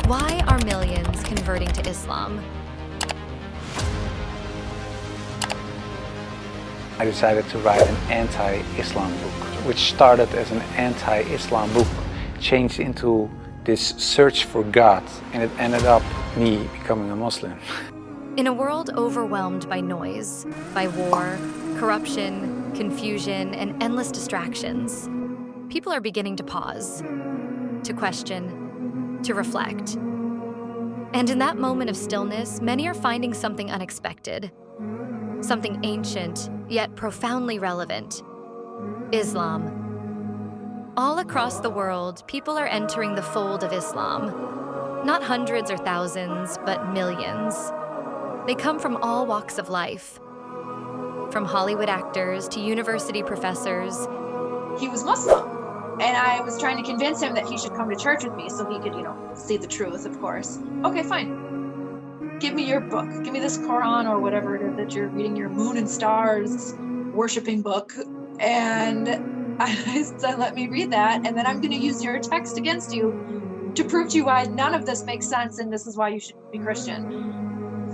Why are millions converting to Islam? I decided to write an anti-Islam book, which started as an anti-Islam book, changed into this search for God, and it ended up me becoming a Muslim. In a world overwhelmed by noise, by war, corruption, confusion, and endless distractions, people are beginning to pause, to question, to reflect. And in that moment of stillness, many are finding something unexpected, something ancient, yet profoundly relevant: Islam. All across the world, people are entering the fold of Islam. Not hundreds or thousands, but millions. They come from all walks of life, from Hollywood actors to university professors. He was Muslim, and I was trying to convince him that he should come to church with me so he could, see the truth, of course. Okay, fine. Give me your book. Give me this Quran or whatever it is that you're reading, your moon and stars worshiping book. And I said, let me read that, and then I'm going to use your text against you to prove to you why none of this makes sense, and this is why you should be Christian.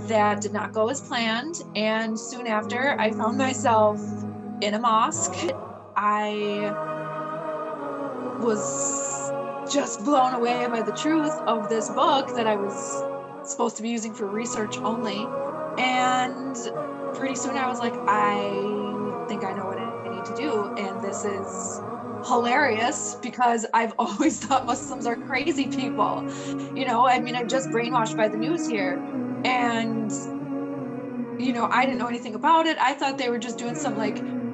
That did not go as planned, and soon after, I found myself in a mosque. I was just blown away by the truth of this book that I was supposed to be using for research only. And pretty soon I was like, I think I know what I need to do. And this is hilarious because I've always thought Muslims are crazy people. I'm just brainwashed by the news here. And, I didn't know anything about it. I thought they were just doing some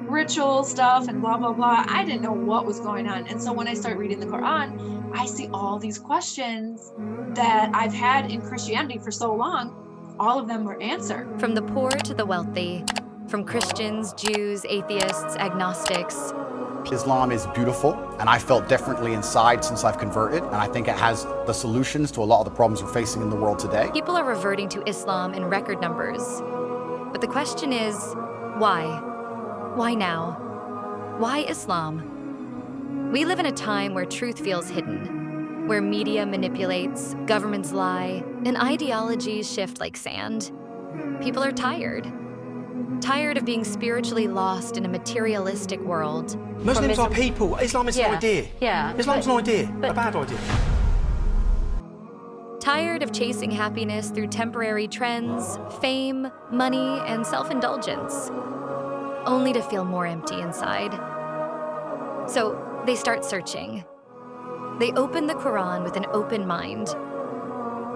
ritual stuff and blah, blah, blah. I didn't know what was going on. And so when I start reading the Quran, I see all these questions that I've had in Christianity for so long. All of them were answered. From the poor to the wealthy, from Christians, Jews, atheists, agnostics. Islam is beautiful, and I felt differently inside since I've converted, and I think it has the solutions to a lot of the problems we're facing in the world today. People are reverting to Islam in record numbers. But the question is, why? Why now? Why Islam? We live in a time where truth feels hidden, where media manipulates, governments lie, and ideologies shift like sand. People are tired. Tired of being spiritually lost in a materialistic world. Muslims are people. Islam is an idea. Yeah. Islam's an idea, a bad idea. Tired of chasing happiness through temporary trends, fame, money, and self-indulgence, only to feel more empty inside. So they start searching. They open the Quran with an open mind.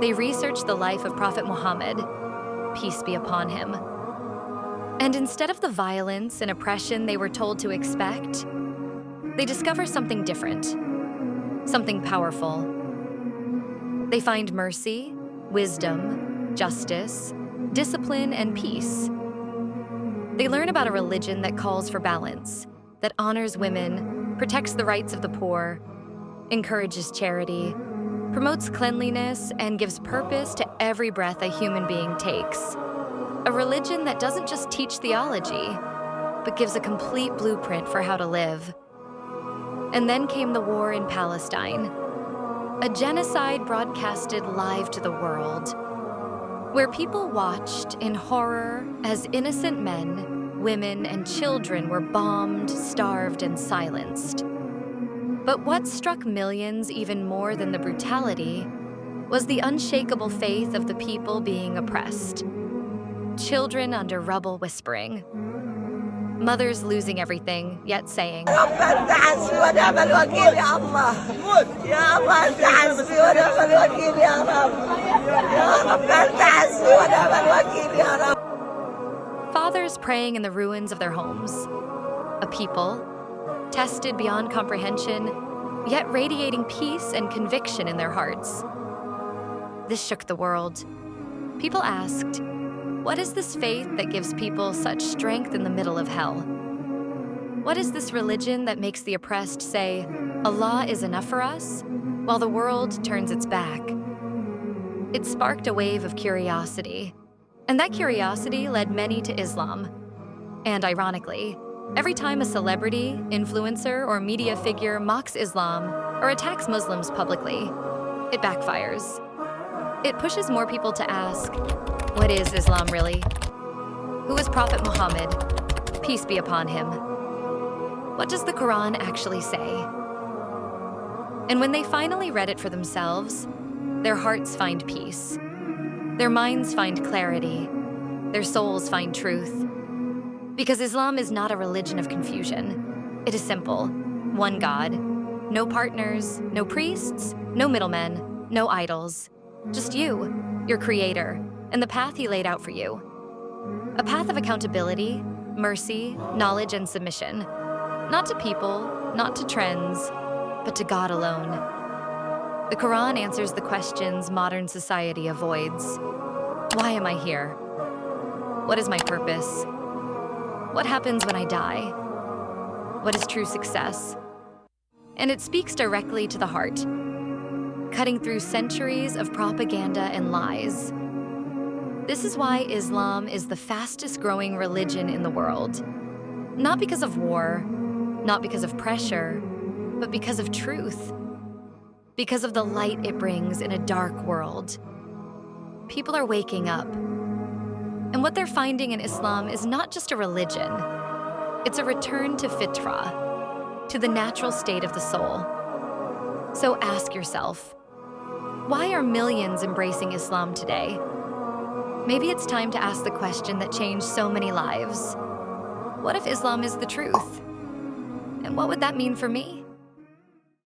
They research the life of Prophet Muhammad, peace be upon him. And instead of the violence and oppression they were told to expect, they discover something different, something powerful. They find mercy, wisdom, justice, discipline, and peace. They learn about a religion that calls for balance, that honors women, protects the rights of the poor, encourages charity, promotes cleanliness, and gives purpose to every breath a human being takes. A religion that doesn't just teach theology, but gives a complete blueprint for how to live. And then came the war in Palestine, a genocide broadcasted live to the world, where people watched in horror as innocent men, women, and children were bombed, starved, and silenced. But what struck millions even more than the brutality was the unshakable faith of the people being oppressed. Children under rubble whispering. Mothers losing everything, yet saying, fathers praying in the ruins of their homes. A people, tested beyond comprehension, yet radiating peace and conviction in their hearts. This shook the world. People asked, what is this faith that gives people such strength in the middle of hell? What is this religion that makes the oppressed say, Allah is enough for us, while the world turns its back? It sparked a wave of curiosity, and that curiosity led many to Islam. And ironically, every time a celebrity, influencer, or media figure mocks Islam or attacks Muslims publicly, it backfires. It pushes more people to ask, what is Islam really? Who is Prophet Muhammad? Peace be upon him. What does the Quran actually say? And when they finally read it for themselves, their hearts find peace. Their minds find clarity. Their souls find truth. Because Islam is not a religion of confusion. It is simple. One God. No partners, no priests, no middlemen, no idols. Just you, your creator, and the path he laid out for you. A path of accountability, mercy, knowledge, and submission. Not to people, not to trends, but to God alone. The Quran answers the questions modern society avoids. Why am I here? What is my purpose? What happens when I die? What is true success? And it speaks directly to the heart, cutting through centuries of propaganda and lies. This is why Islam is the fastest growing religion in the world. Not because of war, not because of pressure, but because of truth. Because of the light it brings in a dark world. People are waking up. And what they're finding in Islam is not just a religion. It's a return to fitrah, to the natural state of the soul. So ask yourself, why are millions embracing Islam today? Maybe it's time to ask the question that changed so many lives. What if Islam is the truth? And what would that mean for me?